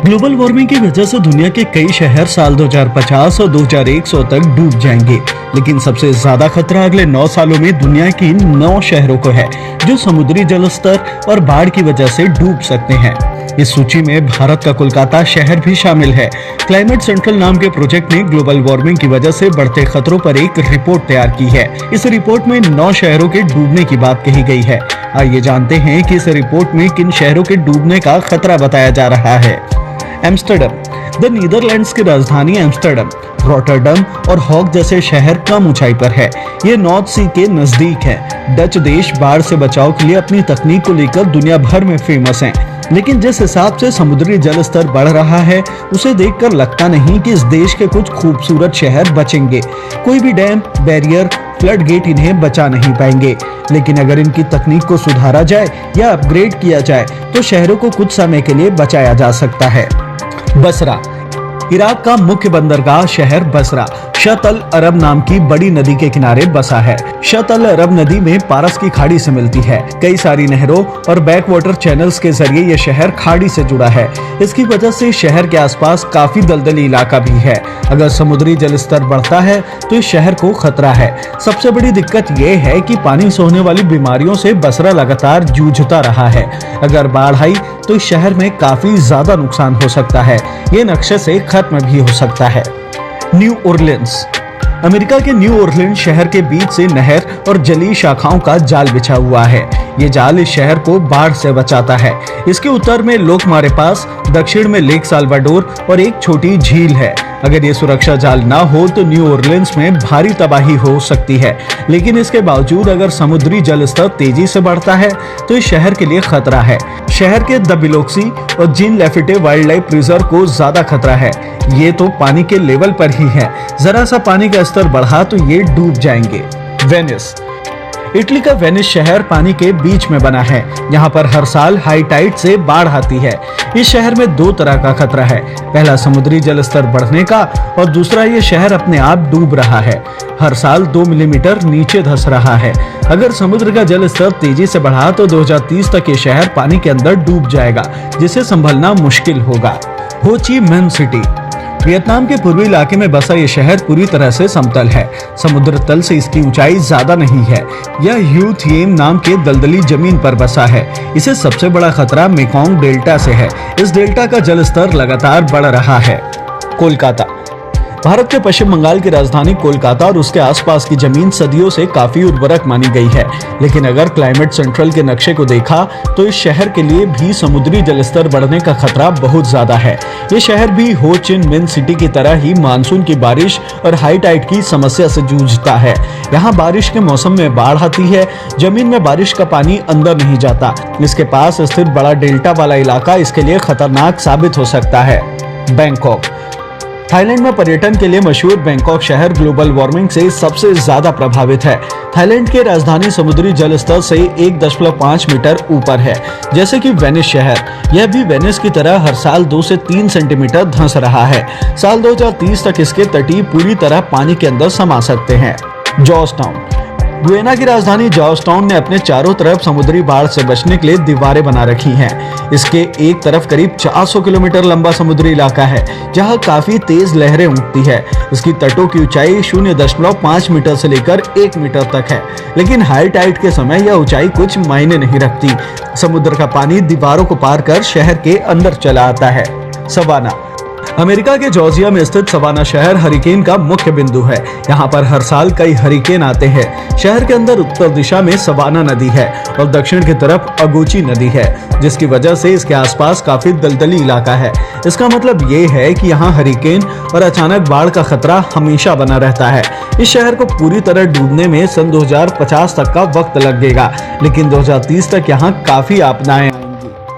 Global warming की वजह से दुनिया के कई शहर साल 2050 और 2100 तक डूब जाएंगे, लेकिन सबसे ज्यादा खतरा अगले 9 सालों में दुनिया की 9 शहरों को है जो समुद्री जल स्तर और बाढ़ की वजह से डूब सकते हैं। इस सूची में भारत का कोलकाता शहर भी शामिल है। क्लाइमेट सेंट्रल नाम के प्रोजेक्ट ने ग्लोबल वार्मिंग की वजह से बढ़ते खतरों पर एक रिपोर्ट तैयार की है। इस रिपोर्ट में 9 शहरों के डूबने की बात कही गई है। आइए जानते हैं कि इस रिपोर्ट में किन शहरों के डूबने का खतरा बताया जा रहा है। एम्स्टर्डम। द नीदरलैंड्स की राजधानी एम्स्टर्डम, रॉटरडम और हॉग जैसे शहर कम ऊंचाई पर है। ये नॉर्थ सी के नजदीक है। डच देश बाढ़ से बचाव के लिए अपनी तकनीक को लेकर दुनिया भर में फेमस हैं। लेकिन जिस हिसाब से समुद्री जल स्तर बढ़ रहा है, उसे देखकर लगता नहीं कि इस देश के कुछ खूबसूरत शहर बचेंगे। कोई भी डैम, बैरियर, फ्लड गेट इन्हें बचा नहीं पाएंगे। लेकिन अगर इनकी तकनीक को सुधारा जाए या अपग्रेड किया जाए तो शहरों को कुछ समय के लिए बचाया जा सकता है। बसरा। इराक का मुख्य बंदरगाह शहर बसरा शत अल अरब नाम की बड़ी नदी के किनारे बसा है। शत अल अरब नदी में पारस की खाड़ी से मिलती है। कई सारी नहरों और बैक वाटर चैनल्स के जरिए यह शहर खाड़ी से जुड़ा है। इसकी वजह से शहर के आसपास काफी दलदली इलाका भी है। अगर समुद्री जल स्तर बढ़ता है तो इस शहर को खतरा है। सबसे बड़ी दिक्कत यह है कि पानी से होने वाली बीमारियों से बसरा लगातार जूझता रहा है। अगर बाढ़ आई तो इस शहर में काफी ज्यादा नुकसान हो सकता है। ये नक्शे से खत्म भी हो सकता है। New Orleans. अमेरिका के न्यू ओरलियंस शहर के बीच से नहर और जलीय शाखाओं का जाल बिछा हुआ है। ये जाल इस शहर को बाढ़ से बचाता है। इसके उत्तर में लोकमारे पास, दक्षिण में लेक साल्वाडोर और एक छोटी झील है। अगर ये सुरक्षा जाल ना हो तो न्यू ओरलियंस में भारी तबाही हो सकती है। लेकिन इसके बावजूद अगर समुद्री जल स्तर तेजी से बढ़ता है तो इस शहर के लिए खतरा है। शहर के द बिलोक्सी और जीन लेफिटे वाइल्ड लाइफ रिजर्व को ज्यादा खतरा है। ये तो पानी के लेवल पर ही है। जरा सा पानी का स्तर बढ़ा तो ये डूब जाएंगे। वेनिस। इटली का वेनिस शहर पानी के बीच में बना है। यहाँ पर हर साल हाई टाइड से बाढ़ आती है। इस शहर में 2 तरह का खतरा है। पहला समुद्री जल स्तर बढ़ने का और दूसरा ये शहर अपने आप डूब रहा है। हर साल 2 मिलीमीटर नीचे धंस रहा है। अगर समुद्र का जल स्तर तेजी से बढ़ा तो 2030 तक ये शहर पानी के अंदर डूब जाएगा, जिसे संभलना मुश्किल होगा। हो ची मिन्ह सिटी। वियतनाम के पूर्वी इलाके में बसा ये शहर पूरी तरह से समतल है। समुद्र तल से इसकी ऊंचाई ज्यादा नहीं है। यह ह्यू थिएम नाम के दलदली जमीन पर बसा है। इसे सबसे बड़ा खतरा मेकोंग डेल्टा से है। इस डेल्टा का जल स्तर लगातार बढ़ रहा है। कोलकाता। भारत के पश्चिम बंगाल की राजधानी कोलकाता और उसके आसपास की जमीन सदियों से काफी उर्वरक मानी गई है। लेकिन अगर क्लाइमेट सेंट्रल के नक्शे को देखा तो इस शहर के लिए भी समुद्री जलस्तर बढ़ने का खतरा बहुत ज्यादा है। ये शहर भी हो ची मिन्ह सिटी की तरह ही मानसून की बारिश और हाई टाइड की समस्या से जूझता है। यहाँ बारिश के मौसम में बाढ़ आती है। जमीन में बारिश का पानी अंदर नहीं जाता। इसके पास स्थित बड़ा डेल्टा वाला इलाका इसके लिए खतरनाक साबित हो सकता है। बैंकॉक। थाईलैंड में पर्यटन के लिए मशहूर बैंकॉक शहर ग्लोबल वार्मिंग से सबसे ज्यादा प्रभावित है। थाईलैंड की राजधानी समुद्री जल स्तर से 1.5 मीटर ऊपर है, जैसे कि वेनिस शहर। यह भी वेनिस की तरह हर साल 2 से 3 सेंटीमीटर धंस रहा है। साल 2030 तक इसके तटीय पूरी तरह पानी के अंदर समा सकते हैं। जॉर्जटाउन। गुयाना की राजधानी जॉर्जटाउन ने अपने चारों तरफ समुद्री बाढ़ से बचने के लिए दीवारें बना रखी हैं। इसके एक तरफ करीब 400 किलोमीटर लंबा समुद्री इलाका है, जहां काफी तेज लहरें उठती है। इसकी तटों की ऊंचाई 0.5 मीटर से लेकर 1 मीटर तक है। लेकिन हाई टाइड के समय यह ऊंचाई कुछ मायने नहीं रखती। समुद्र का पानी दीवारों को पार कर शहर के अंदर चला आता है। सवाना। अमेरिका के जॉर्जिया में स्थित सवाना शहर हरिकेन का मुख्य बिंदु है। यहाँ पर हर साल कई हरिकेन आते हैं। शहर के अंदर उत्तर दिशा में सवाना नदी है और दक्षिण की तरफ अगुची नदी है, जिसकी वजह से इसके आसपास काफी दलदली इलाका है। इसका मतलब ये है कि यहाँ हरिकेन और अचानक बाढ़ का खतरा हमेशा बना रहता है। इस शहर को पूरी तरह डूबने में सन 2050 तक का वक्त लगेगा, लेकिन 2030 तक यहाँ काफी आपदाएं